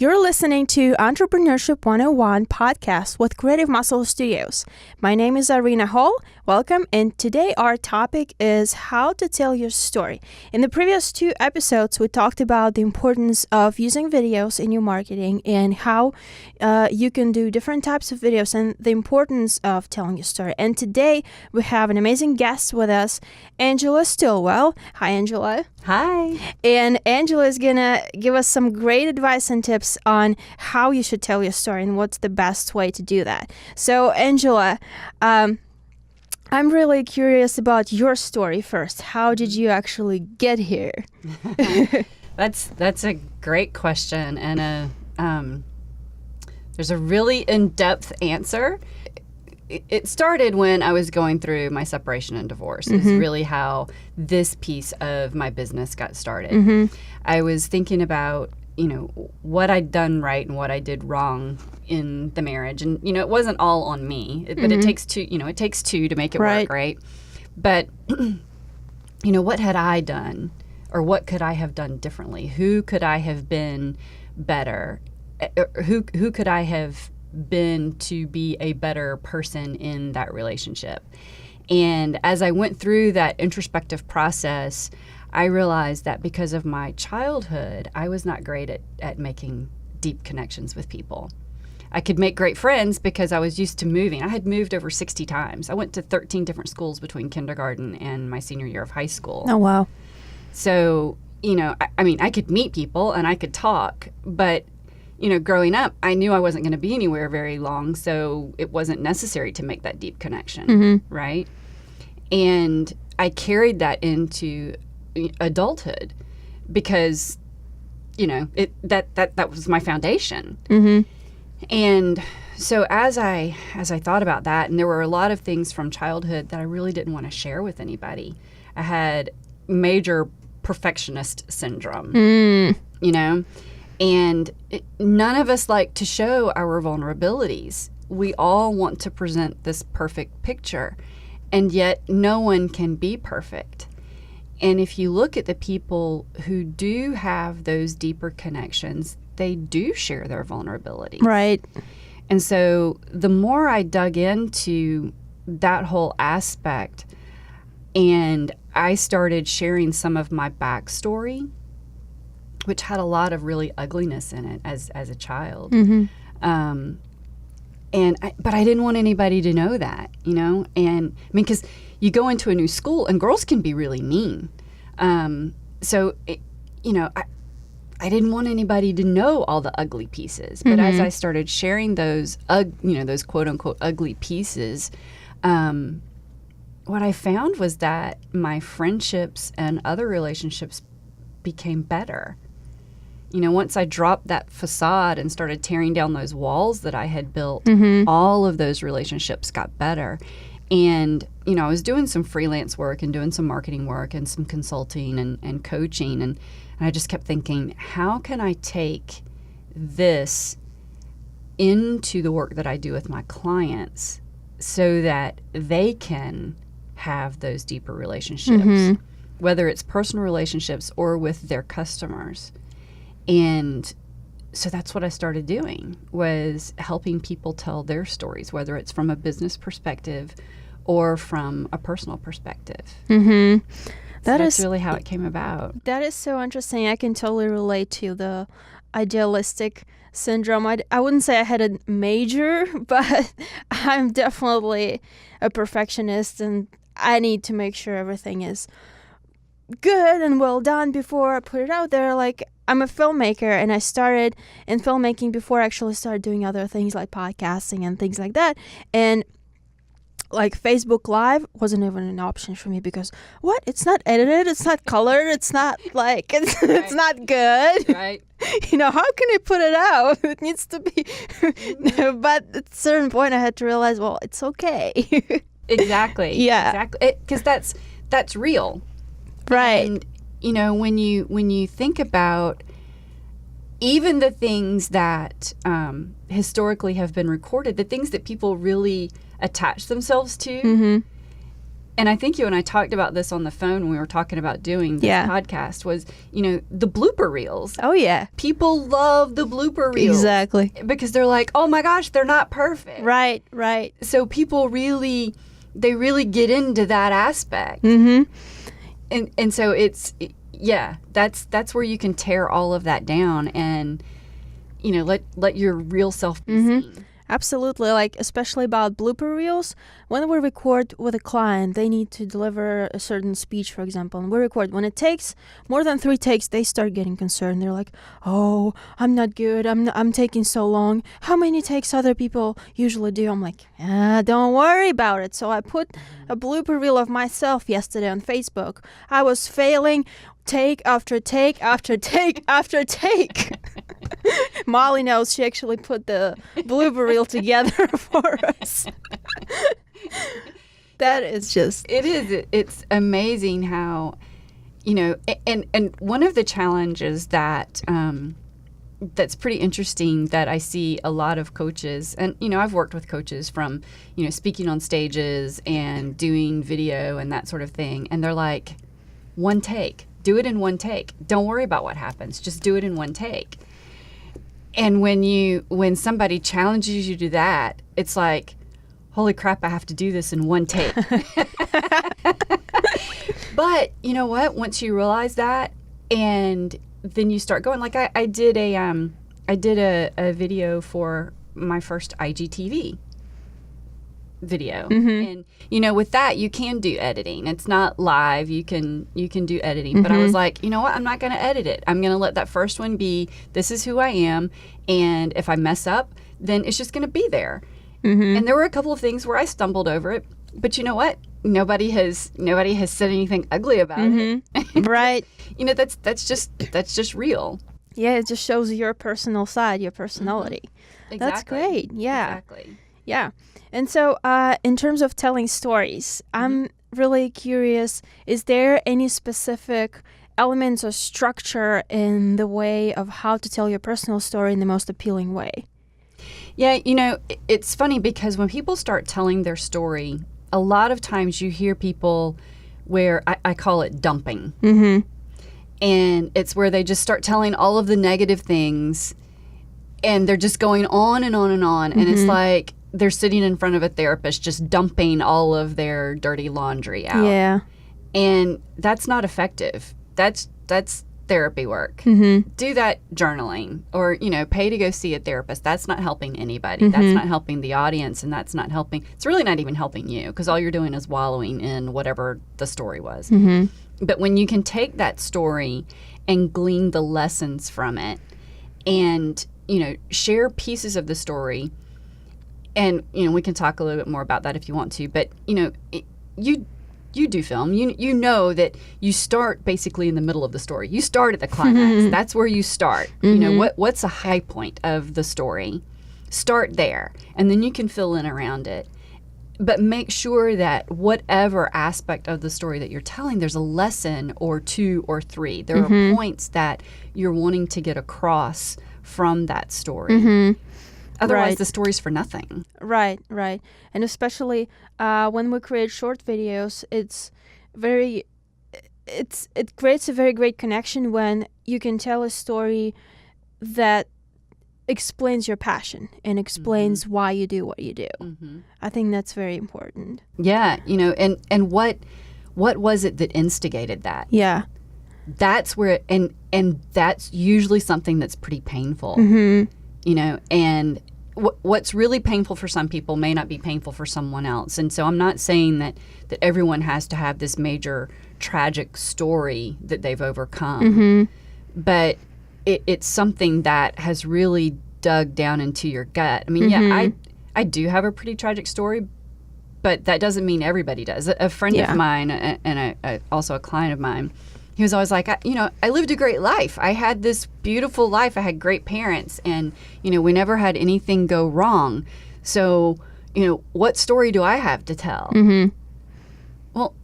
You're listening to Entrepreneurship 101 podcast with Creative Muscle Studios. My name is Arina Hall. Welcome, and today our topic is how to tell your story. In the previous 2 episodes, we talked about the importance of using videos in your marketing and how you can do different types of videos and the importance of telling your story. And today we have an amazing guest with us, Angela Stillwell. Hi, Angela. Hi. And Angela is gonna give us some great advice and tips on how you should tell your story and what's the best way to do that. So, Angela, I'm really curious about your story first. How did you actually get here? That's a great question, and there's a really in-depth answer. It started when I was going through my separation and divorce. Is really how this piece of my business got started. I was thinking about, what I'd done right and what I did wrong in the marriage. And, it wasn't all on me, but it takes two, it takes two to make it work, right? But, what had I done, or what could I have done differently? Who could I have been better? Who could I have been to be a better person in that relationship? And as I went through that introspective process, I realized that because of my childhood, I was not great at making deep connections with people. I could make great friends because I was used to moving. I had moved over 60 times. I went to 13 different schools between kindergarten and my senior year of high school. Oh, wow. So, I could meet people and I could talk, but growing up, I knew I wasn't going to be anywhere very long, so it wasn't necessary to make that deep connection, right? And I carried that into adulthood because, that was my foundation. And so as I thought about that, and there were a lot of things from childhood that I really didn't want to share with anybody. I had major perfectionist syndrome, and none of us like to show our vulnerabilities. We all want to present this perfect picture, and yet no one can be perfect. And if you look at the people who do have those deeper connections, they do share their vulnerabilities. Right. And so the more I dug into that whole aspect, and I started sharing some of my backstory, which had a lot of really ugliness in it as a child. But I didn't want anybody to know that, and because you go into a new school and girls can be really mean. I didn't want anybody to know all the ugly pieces. But as I started sharing those, those quote unquote ugly pieces, what I found was that my friendships and other relationships became better. Once I dropped that facade and started tearing down those walls that I had built, all of those relationships got better. And, I was doing some freelance work and doing some marketing work and some consulting and coaching. And I just kept thinking, how can I take this into the work that I do with my clients so that they can have those deeper relationships, whether it's personal relationships or with their customers. And so that's what I started doing, was helping people tell their stories, whether it's from a business perspective or from a personal perspective. That's really how it came about. That is so interesting. I can totally relate to the idealistic syndrome. I wouldn't say I had a major, but I'm definitely a perfectionist, and I need to make sure everything is good and well done before I put it out there. Like, I'm a filmmaker, and I started in filmmaking before I actually started doing other things like podcasting and things like that. And like Facebook Live wasn't even an option for me because what? It's not edited, it's not colored, it's not like it's not good. Right. How can I put it out? It needs to be. But at a certain point, I had to realize, well, it's okay. Exactly. Yeah. Exactly. Because that's real. Right. And when you think about even the things that historically have been recorded, the things that people really attach themselves to, And I think you and I talked about this on the phone when we were talking about doing this podcast was, the blooper reels. Oh, yeah. People love the blooper reels. Exactly. Because they're like, oh my gosh, they're not perfect. Right. So people really get into that aspect. And so it's, that's where you can tear all of that down and, let your real self be seen. Absolutely. Like, especially about blooper reels. When we record with a client, they need to deliver a certain speech, for example, and we record. When it takes more than 3 takes, they start getting concerned. They're like, oh, I'm not good. I'm taking so long. How many takes other people usually do? I'm like, don't worry about it. So I put a blooper reel of myself yesterday on Facebook. I was failing take after take after take after take. Molly knows. She actually put the blooper reel together for us. That is just... It is. It's amazing how, and one of the challenges that that's pretty interesting that I see a lot of coaches, and, I've worked with coaches from, speaking on stages and doing video and that sort of thing. And they're like, one take. Do it in one take. Don't worry about what happens. Just do it in one take. And when somebody challenges you to that, it's like, holy crap, I have to do this in one take. But you know what? Once you realize that, and then you start going, like I did a video for my first IGTV video. And with that you can do editing. It's not live. You can do editing. But I was like, you know what? I'm not going to edit it. I'm going to let that first one be, this is who I am, and if I mess up, then it's just going to be there. And there were a couple of things where I stumbled over it, but you know what? Nobody has said anything ugly about it. Right. That's just real. Yeah, it just shows your personal side, your personality. Exactly. That's great. Yeah. Exactly. Yeah. And so in terms of telling stories, I'm really curious, is there any specific elements or structure in the way of how to tell your personal story in the most appealing way? Yeah, it's funny because when people start telling their story, a lot of times you hear people where I call it dumping. And it's where they just start telling all of the negative things and they're just going on and on and on. And it's like they're sitting in front of a therapist just dumping all of their dirty laundry out. Yeah. And that's not effective. That's therapy work. Do that journaling or, pay to go see a therapist. That's not helping anybody. That's not helping the audience, and that's not helping. It's really not even helping you because all you're doing is wallowing in whatever the story was. But when you can take that story and glean the lessons from it and, share pieces of the story, and, we can talk a little bit more about that if you want to, but, you do film. You know that you start basically in the middle of the story. You start at the climax. That's where you start. What's a high point of the story? Start there, and then you can fill in around it. But make sure that whatever aspect of the story that you're telling, there's a lesson or 2 or 3. There are points that you're wanting to get across from that story. Otherwise, the story's for nothing. Right. And especially when we create short videos, it creates a very great connection when you can tell a story that explains your passion and explains why you do what you do. I think that's very important. Yeah, and what was it that instigated that? Yeah. That's where and that's usually something that's pretty painful. And what's really painful for some people may not be painful for someone else. And so I'm not saying that everyone has to have this major tragic story that they've overcome. But it's something that has really dug down into your gut. I mean, I do have a pretty tragic story, but that doesn't mean everybody does. A friend of mine and also a client of mine, he was always like, I lived a great life. I had this beautiful life. I had great parents, and, we never had anything go wrong. So, what story do I have to tell? Well,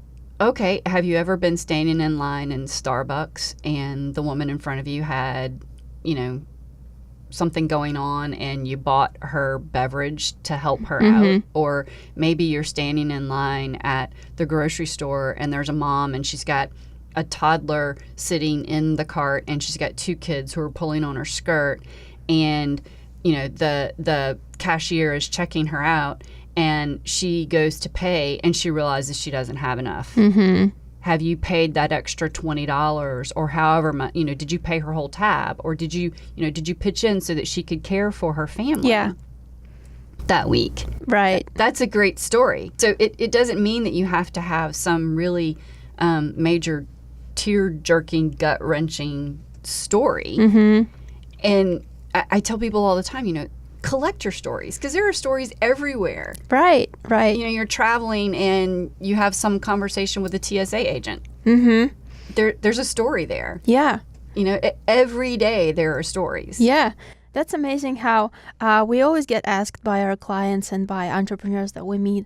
okay, have you ever been standing in line in Starbucks and the woman in front of you had, something going on and you bought her beverage to help her out, or maybe you're standing in line at the grocery store and there's a mom and she's got a toddler sitting in the cart and she's got 2 kids who are pulling on her skirt, and the cashier is checking her out and she goes to pay and she realizes she doesn't have enough. Have you paid that extra $20 or however much? Did you pay her whole tab, or did you pitch in so that she could care for her family? Yeah. That week. Right. That's a great story. So it doesn't mean that you have to have some really major tear-jerking, gut-wrenching story. And I tell people all the time, collect your stories, because there are stories everywhere. Right. You're traveling and you have some conversation with a TSA agent. There's a story there. Yeah. Every day there are stories. Yeah. That's amazing how we always get asked by our clients and by entrepreneurs that we meet,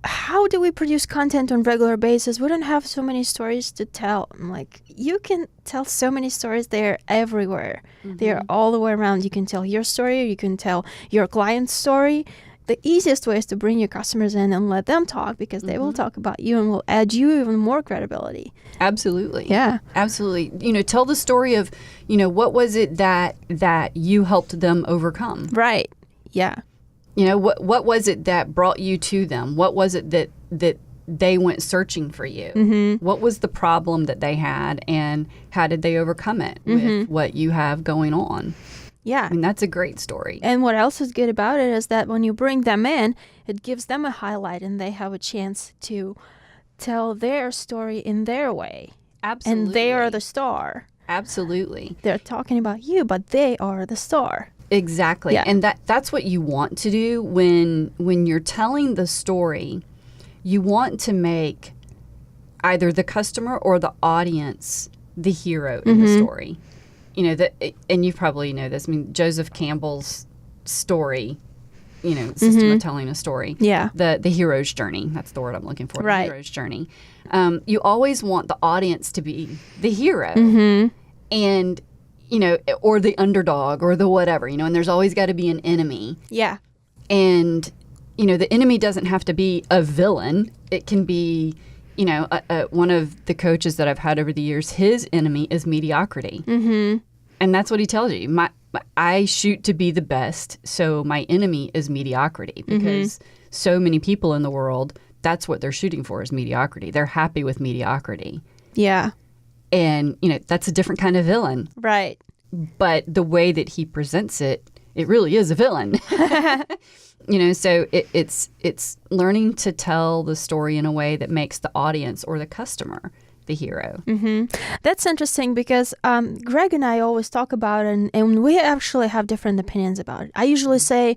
how do we produce content on regular basis? We don't have so many stories to tell. I'm like, you can tell so many stories. They're everywhere. They're all the way around. You can tell your story. You can tell your client's story. The easiest way is to bring your customers in and let them talk, because they will talk about you and will add you even more credibility. Absolutely. Yeah. Absolutely. Tell the story of, what was it that you helped them overcome? Right. Yeah. What was it that brought you to them? What was it that they went searching for you? What was the problem that they had, and how did they overcome it with what you have going on? Yeah. I mean, that's a great story. And what else is good about it is that when you bring them in, it gives them a highlight and they have a chance to tell their story in their way. Absolutely. And they are the star. Absolutely. They're talking about you, but they are the star. Exactly. Yeah. And that's what you want to do when you're telling the story. You want to make either the customer or the audience the hero in the story. And you probably know this. I mean, Joseph Campbell's story, system of telling a story. Yeah. The hero's journey. That's the word I'm looking for. Right. The hero's journey. You always want the audience to be the hero. And or the underdog or the whatever, and there's always got to be an enemy. Yeah. And, the enemy doesn't have to be a villain. It can be, one of the coaches that I've had over the years, his enemy is mediocrity. And that's what he tells you. I shoot to be the best, so my enemy is mediocrity, because so many people in the world, that's what they're shooting for, is mediocrity. They're happy with mediocrity. Yeah. And, that's a different kind of villain. Right. But the way that he presents it, it really is a villain. So it's learning to tell the story in a way that makes the audience or the customer the hero. That's interesting, because Greg and I always talk about it, and we actually have different opinions about it. I usually say,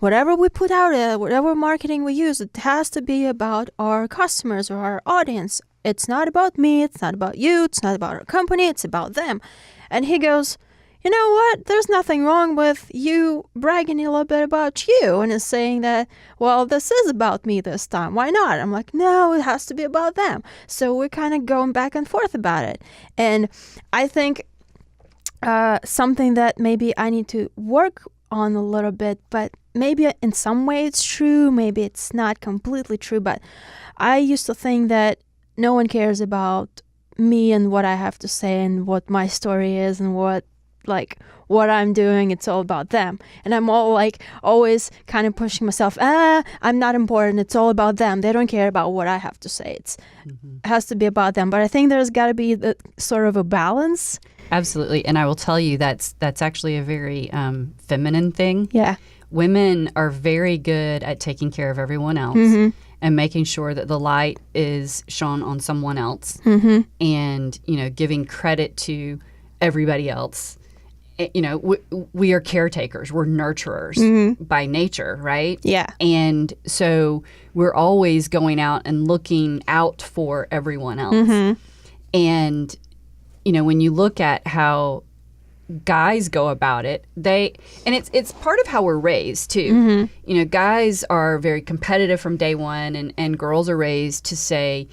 whatever we put out there, whatever marketing we use, it has to be about our customers or our audience. It's not about me. It's not about you. It's not about our company. It's about them. And he goes, you know what? There's nothing wrong with you bragging a little bit about you and is saying that, well, this is about me this time. Why not? I'm like, no, it has to be about them. So we're kind of going back and forth about it. And I think something that maybe I need to work on a little bit, but maybe in some way it's true, maybe it's not completely true, but I used to think that no one cares about me and what I have to say and what my story is and what I'm doing. It's all about them. And I'm always kind of pushing myself, I'm not important. It's all about them. They don't care about what I have to say. It has to be about them. But I think there's got to be the sort of a balance. Absolutely. And I will tell you, that's actually a very feminine thing. Yeah. Women are very good at taking care of everyone else and making sure that the light is shone on someone else and, giving credit to everybody else. We are caretakers. We're nurturers by nature, right? Yeah. And so we're always going out and looking out for everyone else. And, when you look at how guys go about it, it's part of how we're raised too. Guys are very competitive from day one, and girls are raised to say,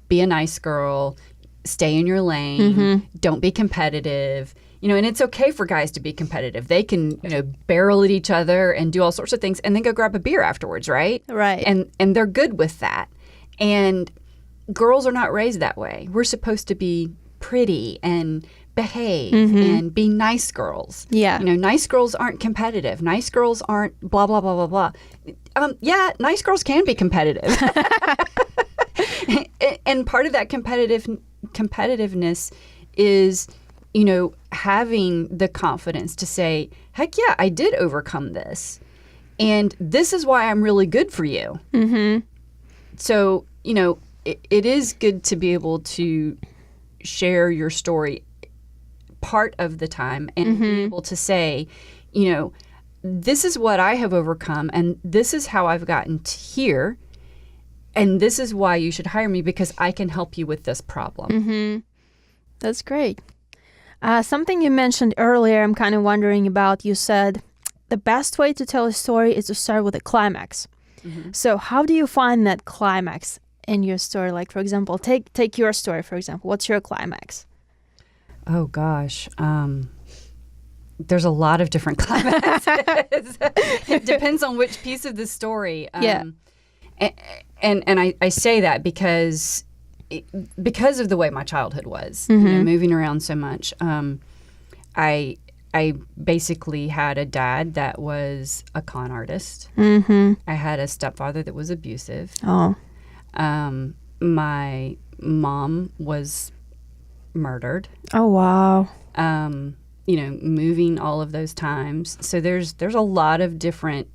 be a nice girl, stay in your lane, don't be competitive. And it's okay for guys to be competitive. They can, barrel at each other and do all sorts of things and then go grab a beer afterwards, right? Right. And they're good with that. And girls are not raised that way. We're supposed to be pretty and behave and be nice girls. Yeah. Nice girls aren't competitive. Nice girls aren't blah, blah, blah, blah, blah. Yeah, nice girls can be competitive. And part of that competitiveness is, having the confidence to say, heck yeah, I did overcome this. And this is why I'm really good for you. So, it is good to be able to share your story part of the time and be able to say, this is what I have overcome and this is how I've gotten to here. And this is why you should hire me, because I can help you with this problem. That's great. Something you mentioned earlier, I'm kind of wondering about. You said the best way to tell a story is to start with a climax. So how do you find that climax in your story? Like, for example, take your story, for example. What's your climax? Oh, gosh. There's a lot of different climaxes. It depends on which piece of the story. And I say that because of the way my childhood was, moving around so much. I basically had a dad that was a con artist. I had a stepfather that was abusive. My mom was murdered. Oh, wow. Moving all of those times. So there's a lot of different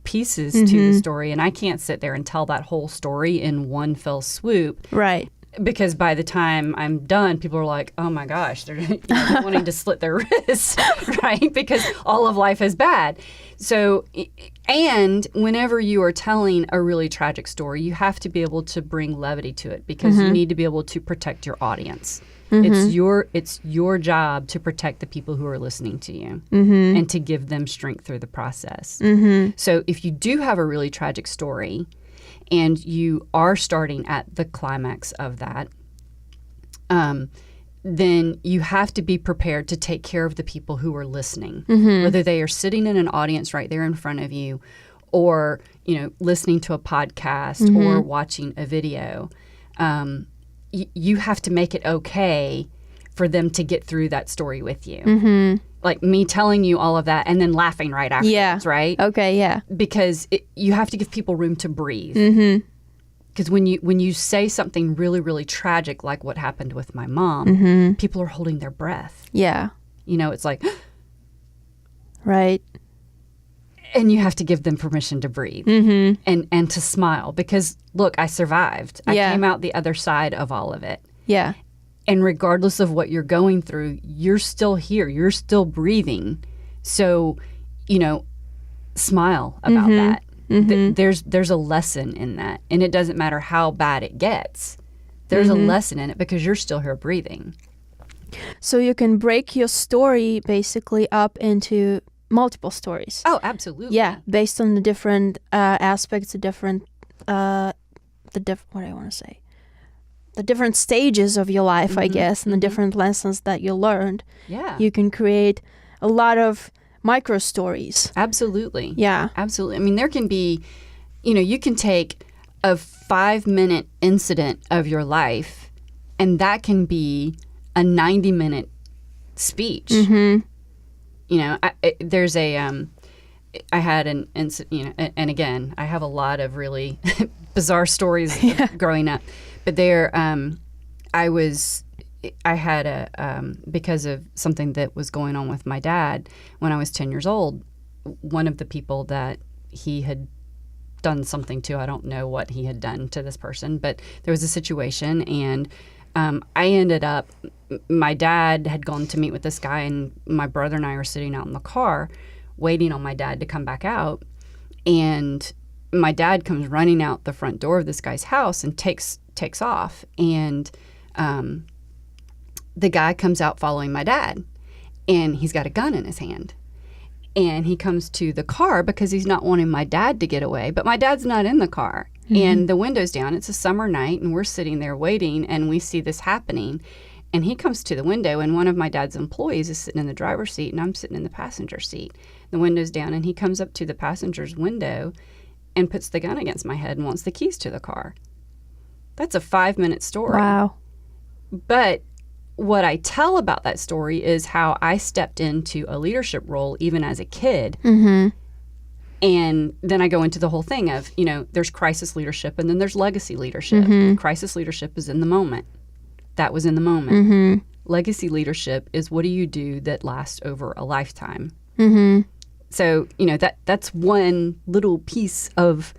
pieces to the story, and I can't sit there and tell that whole story in one fell swoop. Right. Because by the time I'm done, people are like, oh my gosh, they're wanting to slit their wrists, right? Because all of life is bad. So, and whenever you are telling a really tragic story, you have to be able to bring levity to it, because you need to be able to protect your audience. It's your job to protect the people who are listening to you and to give them strength through the process. So if you do have a really tragic story and you are starting at the climax of that, then you have to be prepared to take care of the people who are listening, whether they are sitting in an audience right there in front of you, or listening to a podcast or watching a video. You have to make it okay for them to get through that story with you. Like me telling you all of that and then laughing right afterwards, right? Okay, yeah. Because you have to give people room to breathe. Because when you say something really, really tragic, like what happened with my mom, people are holding their breath. Yeah. It's like... Right. And you have to give them permission to breathe and to smile, because, look, I survived. I came out the other side of all of it. Yeah. And regardless of what you're going through, you're still here. You're still breathing. So, smile about that. There's a lesson in that. And it doesn't matter how bad it gets. There's a lesson in it, because you're still here breathing. So you can break your story basically up into multiple stories. Oh, absolutely. Yeah, based on the different aspects, the different stages of your life, I guess, and the different lessons that you learned. Yeah. You can create a lot of micro stories. Absolutely. Yeah. Absolutely. I mean, there can be, you can take a 5-minute incident of your life, and that can be a 90-minute speech. There's I had an incident, and again, I have a lot of really bizarre stories growing up, but I had because of something that was going on with my dad when I was 10 years old. One of the people that he had done something to, I don't know what he had done to this person, but there was a situation, and I ended up, my dad had gone to meet with this guy, and my brother and I were sitting out in the car waiting on my dad to come back out, and my dad comes running out the front door of this guy's house and takes off, and the guy comes out following my dad, and he's got a gun in his hand, and he comes to the car because he's not wanting my dad to get away, but my dad's not in the car. And the window's down. It's a summer night, and we're sitting there waiting, and we see this happening. And he comes to the window, and one of my dad's employees is sitting in the driver's seat, and I'm sitting in the passenger seat. The window's down, and he comes up to the passenger's window and puts the gun against my head and wants the keys to the car. That's a 5-minute story. Wow. But what I tell about that story is how I stepped into a leadership role even as a kid. And then I go into the whole thing of, there's crisis leadership and then there's legacy leadership. Crisis leadership is in the moment. That was in the moment. Legacy leadership is, what do you do that lasts over a lifetime? So, that's one little piece of,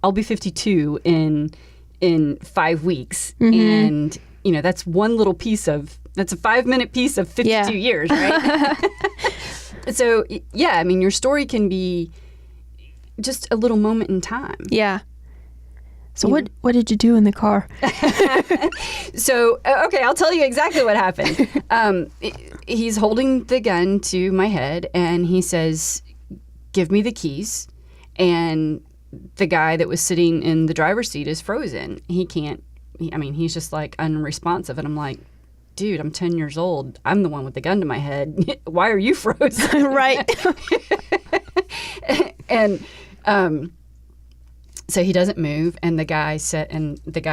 I'll be 52 in 5 weeks. And, that's one little piece of, that's a 5-minute piece of 52 years, right? So, yeah, I mean, your story can be just a little moment in time. Yeah. So what did you do in the car? So, okay, I'll tell you exactly what happened. He's holding the gun to my head, and he says, "Give me the keys." And the guy that was sitting in the driver's seat is frozen. He's just like unresponsive. And I'm like, dude, I'm 10 years old. I'm the one with the gun to my head. Why are you frozen? Right. And so he doesn't move, and the guy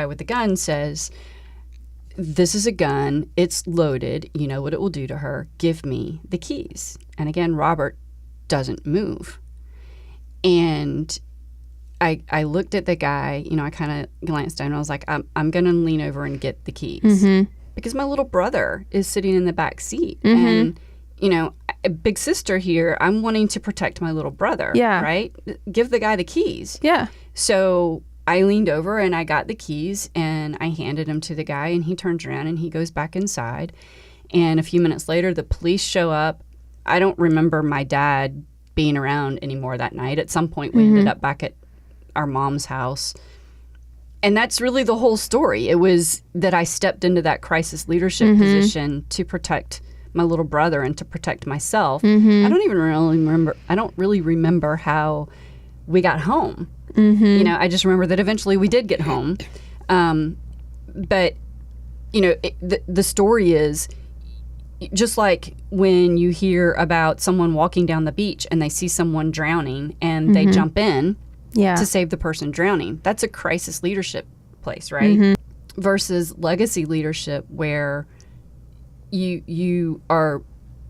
with the gun says, "This is a gun. It's loaded. You know what it will do to her. Give me the keys." And again, Robert doesn't move. And I looked at the guy. I kind of glanced down, and I was like, I'm going to lean over and get the keys because my little brother is sitting in the back seat, and a big sister here, I'm wanting to protect my little brother. Yeah. Right? Give the guy the keys. Yeah. So I leaned over and I got the keys and I handed them to the guy, and he turns around and he goes back inside. And a few minutes later, the police show up. I don't remember my dad being around anymore that night. At some point, we ended up back at our mom's house. And that's really the whole story. It was that I stepped into that crisis leadership position to protect my little brother and to protect myself. I don't really remember how we got home. I just remember that eventually we did get home. But the story is just like when you hear about someone walking down the beach and they see someone drowning and they jump in to save the person drowning. That's a crisis leadership place, right? Versus legacy leadership, where you are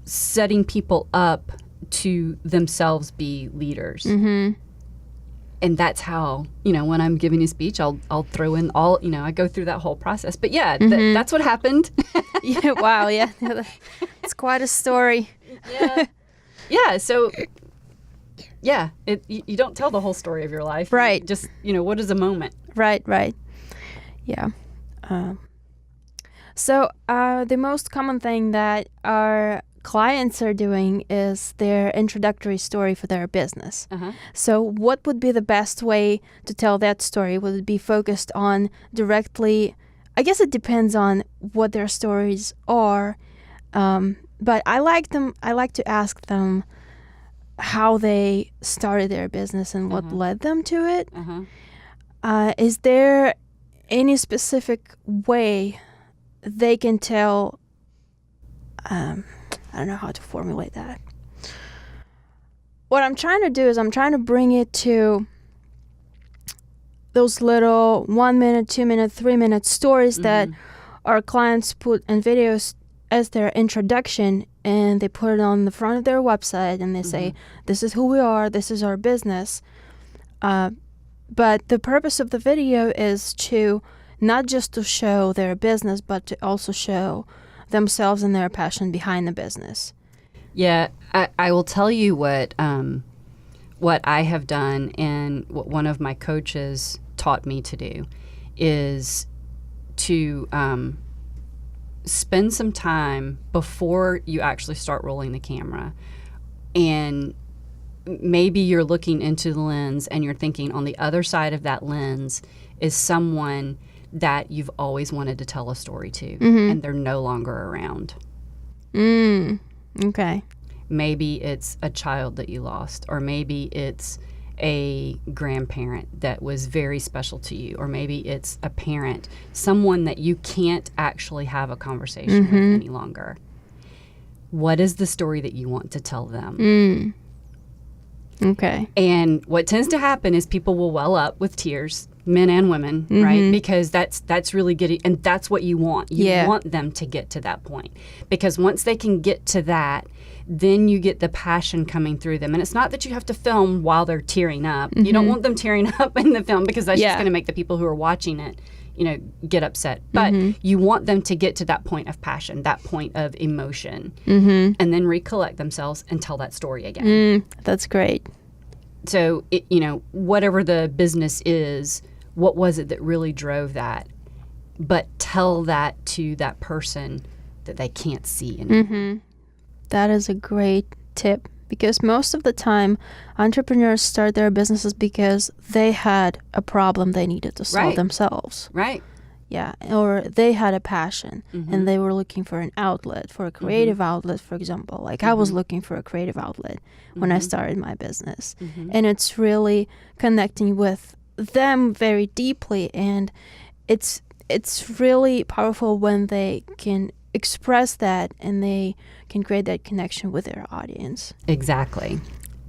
setting people up to themselves be leaders. And that's how, when I'm giving a speech, I'll throw in all, I go through that whole process. But yeah, that's what happened. Yeah, wow, yeah. It's quite a story. Yeah, so, yeah, you don't tell the whole story of your life. Right. Just, what is a moment? Right. Yeah. So the most common thing that our clients are doing is their introductory story for their business. So what would be the best way to tell that story? Would it be focused on directly? I guess it depends on what their stories are. But I like to ask them how they started their business and what led them to it. Is there any specific way they can tell? I don't know how to formulate that. What I'm trying to do is I'm trying to bring it to those little 1 minute, 2 minute, 3 minute stories that our clients put in videos as their introduction, and they put it on the front of their website, and they say, this is who we are, this is our business. But the purpose of the video is to not just to show their business, but to also show themselves and their passion behind the business. Yeah, I will tell you what I have done, and what one of my coaches taught me to do is to spend some time before you actually start rolling the camera. And maybe you're looking into the lens and you're thinking on the other side of that lens is someone that you've always wanted to tell a story to, and they're no longer around. Okay. Maybe it's a child that you lost, or maybe it's a grandparent that was very special to you, or maybe it's a parent, someone that you can't actually have a conversation with any longer. What is the story that you want to tell them? Okay. And what tends to happen is people will well up with tears, men and women, right? Because that's really good, and that's what you want. You want them to get to that point, because once they can get to that, then you get the passion coming through them. And it's not that you have to film while they're tearing up. You don't want them tearing up in the film, because that's just going to make the people who are watching it, get upset. But you want them to get to that point of passion, that point of emotion, and then recollect themselves and tell that story again. That's great. So, whatever the business is, what was it that really drove that? But tell that to that person that they can't see anymore. That is a great tip, because most of the time entrepreneurs start their businesses because they had a problem they needed to solve themselves. Right. Yeah. Or they had a passion and they were looking for an outlet, for a creative outlet, for example. Like I was looking for a creative outlet when I started my business. And it's really connecting with them very deeply. And it's really powerful when they can express that and they can create that connection with their audience. Exactly.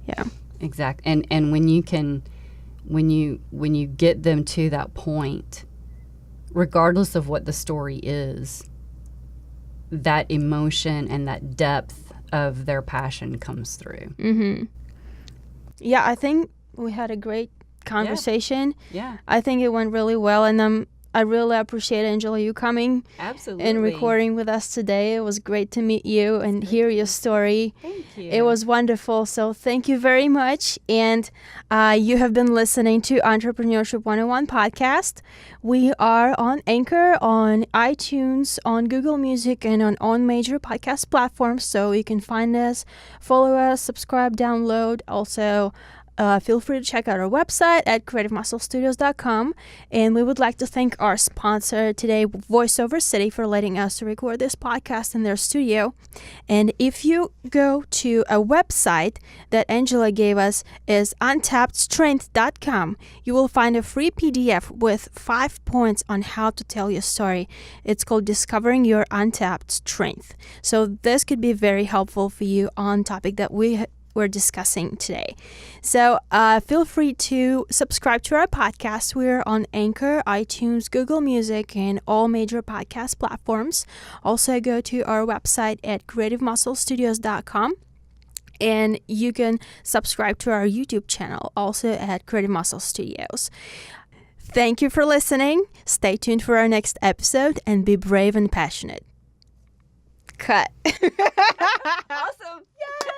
Yeah. Exactly. And when you get them to that point, regardless of what the story is, that emotion and that depth of their passion comes through. Yeah, I think we had a great conversation. Yeah. I think it went really well, and I really appreciate, Angela, you coming and recording with us today. It was great to meet you and hear your story. Thank you. It was wonderful. So thank you very much. And you have been listening to Entrepreneurship 101 podcast. We are on Anchor, on iTunes, on Google Music, and on all major podcast platforms. So you can find us, follow us, subscribe, download. Also, feel free to check out our website at creativemusclestudios.com. And we would like to thank our sponsor today, VoiceOver City, for letting us record this podcast in their studio. And if you go to a website that Angela gave us, is untappedstrengths.com, you will find a free PDF with 5 points on how to tell your story. It's called Discovering Your Untapped Strength. So this could be very helpful for you on topic that we're discussing today. So feel free to subscribe to our podcast. We're on Anchor, iTunes, Google Music, and all major podcast platforms. Also go to our website at creativemusclestudios.com. And you can subscribe to our YouTube channel, also at Creative Muscle Studios. Thank you for listening. Stay tuned for our next episode, and be brave and passionate. Cut. Awesome. Yay!